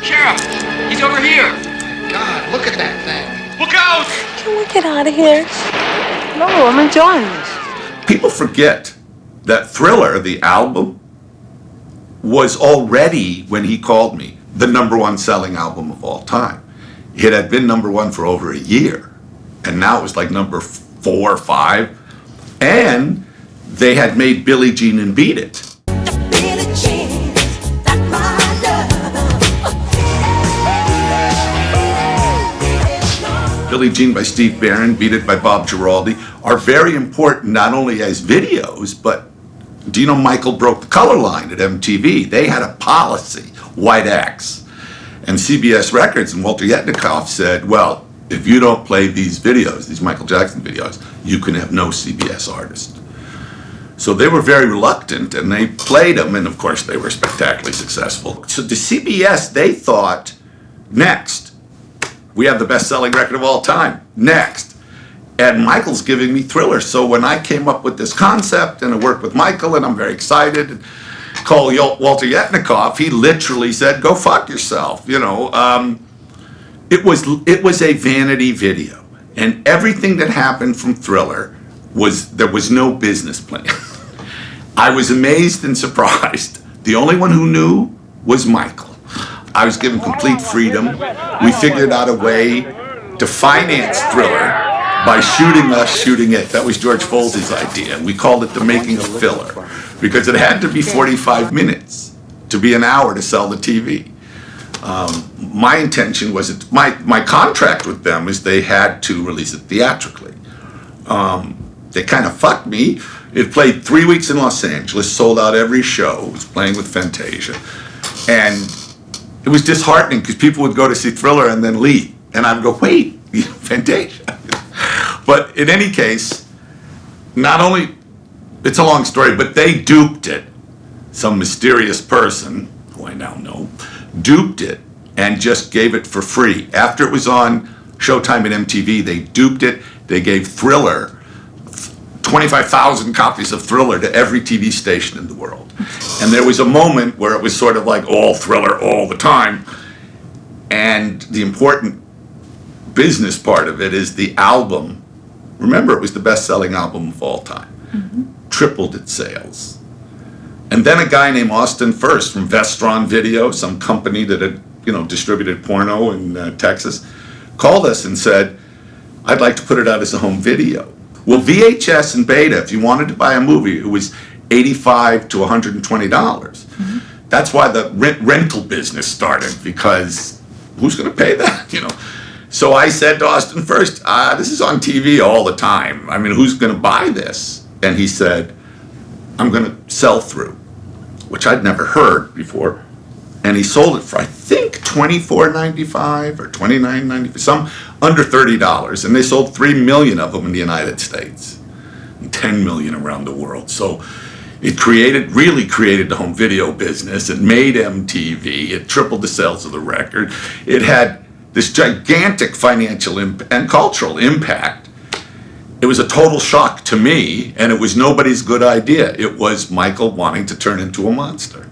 Sheriff, he's over here. God, look at that thing. Look out! Can we get out of here? No, I'm enjoying this. People forget that Thriller, the album, was already, when he called me, the #1 selling album of all time. It had been #1 for over a year, and now it was like number 4 or 5, and they had made Billie Jean and Beat It. Billie Jean by Steve Barron, Beat It by Bob Giraldi, are very important not only as videos, but do you know Michael broke the color line at MTV? They had a policy, white X. And CBS Records and Walter Yetnikoff said, well, if you don't play these videos, these Michael Jackson videos, you can have no CBS artist. So they were very reluctant, and they played them, and of course they were spectacularly successful. So the CBS, they thought, next, we have the best-selling record of all time. Next. And Michael's giving me Thriller. So when I came up with this concept and I worked with Michael and I'm very excited and called Walter Yetnikoff, he literally said, go fuck yourself. You know, it was a vanity video. And everything that happened from Thriller there was no business plan. I was amazed and surprised. The only one who knew was Michael. I was given complete freedom. We figured out a way to finance Thriller by shooting us, shooting it. That was George Folsey's idea. We called it the making of filler because it had to be 45 minutes to be an hour to sell the TV. My intention was, my contract with them is they had to release it theatrically. They kind of fucked me. It played 3 weeks in Los Angeles, sold out every show. It was playing with Fantasia. And it was disheartening because people would go to see Thriller and then leave. And I'd go, wait, Fantasia. But in any case, not only, it's a long story, but they duped it. Some mysterious person, who I now know, duped it and just gave it for free. After it was on Showtime and MTV, they duped it. They gave Thriller 25,000 copies of Thriller to every TV station in the world. And there was a moment where it was sort of like all Thriller all the time. And the important business part of it is the album. Remember, it was the best-selling album of all time. Mm-hmm. Tripled its sales. And then a guy named Austin First from Vestron Video, some company that had, distributed porno in Texas, called us and said, I'd like to put it out as a home video. Well, VHS and Beta, if you wanted to buy a movie, it was $85 to $120. Mm-hmm. That's why the rental business started, because who's going to pay that, So I said to Austin First, this is on TV all the time. I mean, who's going to buy this? And he said, I'm going to sell through, which I'd never heard before. And he sold it for, I think, $24.95 or $29.95, some under $30. And they sold 3 million of them in the United States and 10 million around the world. So it really created the home video business. It made MTV. It tripled the sales of the record. It had this gigantic financial and cultural impact. It was a total shock to me, and it was nobody's good idea. It was Michael wanting to turn into a monster.